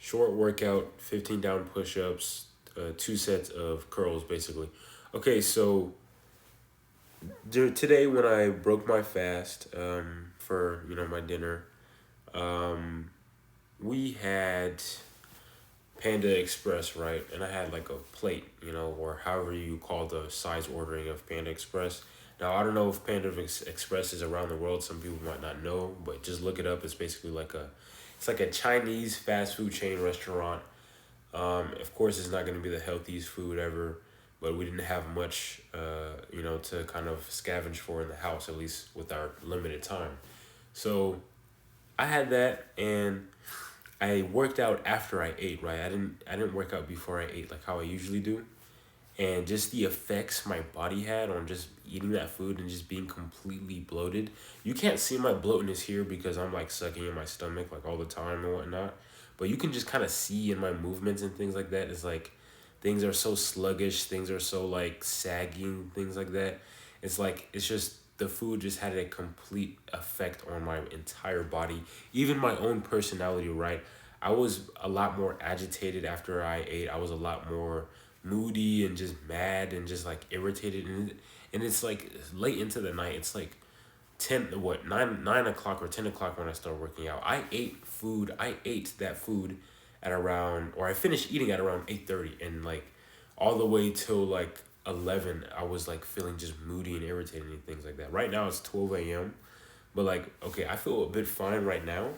Short workout, 15 down push-ups, 2 sets of curls, basically. Okay, so today when I broke my fast for my dinner, um, we had Panda Express, right? And I had like a plate, or however you call the size ordering of Panda Express. Now, I don't know if Express is around the world. Some people might not know, but just look it up. It's basically it's like a Chinese fast food chain restaurant. Of course, it's not going to be the healthiest food ever, but we didn't have much, to kind of scavenge for in the house, at least with our limited time. So I had that, and I worked out after I ate, right? I didn't work out before I ate like how I usually do. And just the effects my body had on just eating that food and just being completely bloated. You can't see my bloatness here because I'm like sucking in my stomach like all the time and whatnot. But you can just kind of see in my movements and things like that. It's like things are so sluggish, things are so like sagging, things like that. It's just the food just had a complete effect on my entire body, even my own personality, right? I was a lot more agitated after I ate. I was a lot more moody and just mad and just like irritated, and it's like late into the night. It's like 9 o'clock or 10 o'clock when I start working out. I ate that food at around, or I finished eating at around 8:30, and like all the way till like 11 I was like feeling just moody and irritated and things like that. Right now it's 12 a.m., but like, okay, I feel a bit fine right now.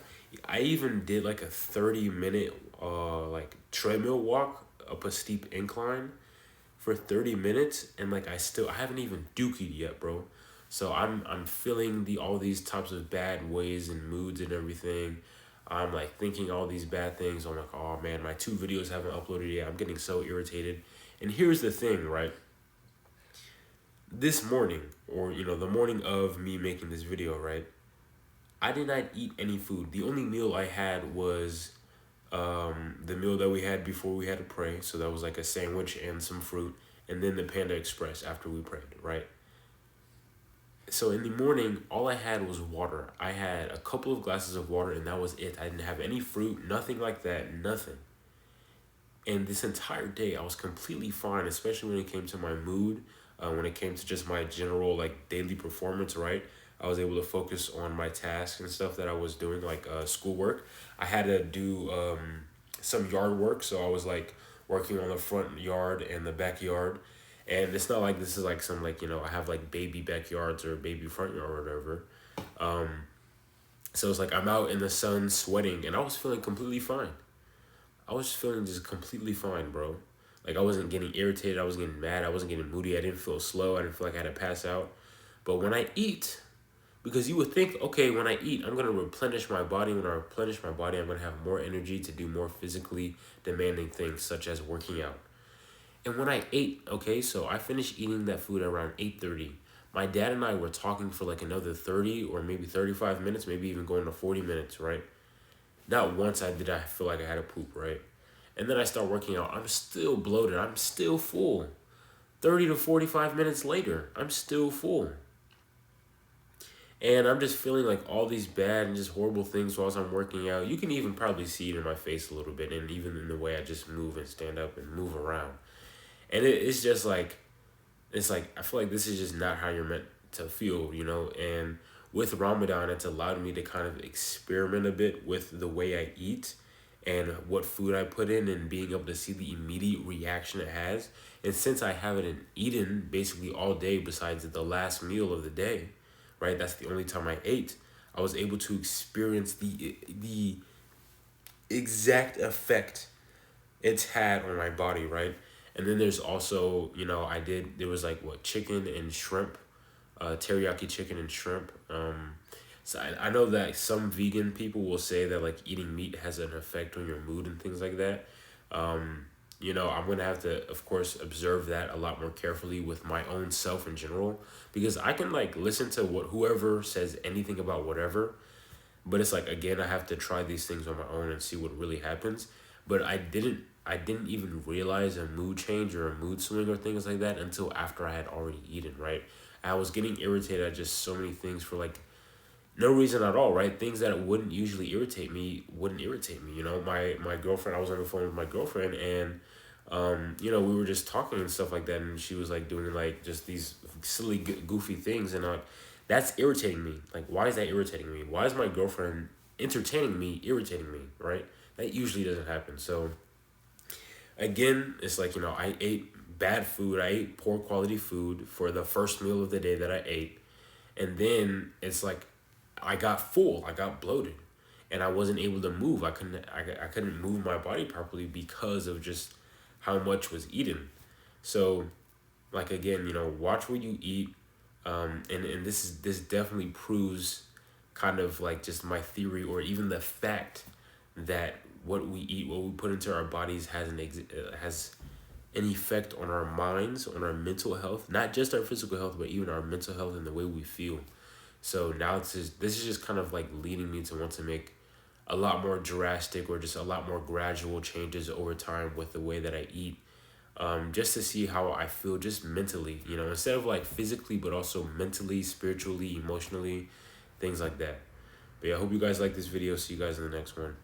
I even did like a 30-minute like treadmill walk up a steep incline for 30 minutes, and like I haven't even dookied yet, bro. So I'm feeling the all these types of bad ways and moods and everything. I'm like thinking all these bad things. I'm like, oh man, my 2 videos haven't uploaded yet. I'm getting so irritated. And here's the thing, right? This morning, or the morning of me making this video, right? I did not eat any food. The only meal I had was the meal that we had before we had to pray. So that was like a sandwich and some fruit, and then the Panda Express after we prayed, right? So in the morning, all I had was water. I had a couple of glasses of water, and that was it. I didn't have any fruit, nothing like that, nothing. And this entire day, I was completely fine, especially when it came to my mood, when it came to just my general like daily performance, right? I was able to focus on my tasks and stuff that I was doing, like schoolwork. I had to do some yard work, so I was like working on the front yard and the backyard. And it's not like this is like some like I have like baby backyards or baby front yard or whatever. Um, so it's like I'm out in the sun sweating, and I was feeling completely fine. I was feeling just completely fine, bro. Like I wasn't getting irritated. I wasn't getting mad. I wasn't getting moody. I didn't feel slow. I didn't feel like I had to pass out. But when I eat, because you would think, okay, when I eat, I'm gonna replenish my body. When I replenish my body, I'm gonna have more energy to do more physically demanding things, such as working out. And when I ate, okay, so I finished eating that food around 8:30. My dad and I were talking for like another 30 or maybe 35 minutes, maybe even going to 40 minutes, right? Not once did I feel like I had to poop, right? And then I start working out. I'm still bloated. I'm still full. 30 to 45 minutes later, I'm still full. And I'm just feeling like all these bad and just horrible things whilst I'm working out. You can even probably see it in my face a little bit, and even in the way I just move and stand up and move around. And it's just like, it's like, I feel like this is just not how you're meant to feel. And with Ramadan, it's allowed me to kind of experiment a bit with the way I eat and what food I put in, and being able to see the immediate reaction it has. And since I haven't eaten basically all day besides the last meal of the day, right? That's the only time I ate. I was able to experience the exact effect it's had on my body, right? And then there's also, there was like what, chicken and shrimp, teriyaki chicken and shrimp. So I know that some vegan people will say that like eating meat has an effect on your mood and things like that. I'm gonna have to, of course, observe that a lot more carefully with my own self in general, because I can like listen to what whoever says anything about whatever, but it's like, again, I have to try these things on my own and see what really happens. But I didn't even realize a mood change or a mood swing or things like that until after I had already eaten, right? I was getting irritated at just so many things for like no reason at all, right? Things that wouldn't usually irritate me wouldn't irritate me. You know, my girlfriend, I was on the phone with my girlfriend, and you know, we were just talking and stuff like that, and she was like doing like just these silly goofy things, and that's irritating me. Like, why is that irritating me? Why is my girlfriend entertaining me irritating me, right? That usually doesn't happen. So again, it's like, you know, I ate bad food. I ate poor quality food for the first meal of the day that I ate. And then it's like I got full, I got bloated, and I wasn't able to move. I couldn't move my body properly because of just how much was eaten. So like, again, you know, watch what you eat. And this definitely proves kind of like just my theory, or even the fact that what we eat, what we put into our bodies has an effect on our minds, on our mental health, not just our physical health, but even our mental health and the way we feel. So now this is just kind of like leading me to want to make a lot more drastic, or just a lot more gradual changes over time with the way that I eat, just to see how I feel just mentally, you know, instead of like physically, but also mentally, spiritually, emotionally, things like that. But yeah, I hope you guys like this video. See you guys in the next one.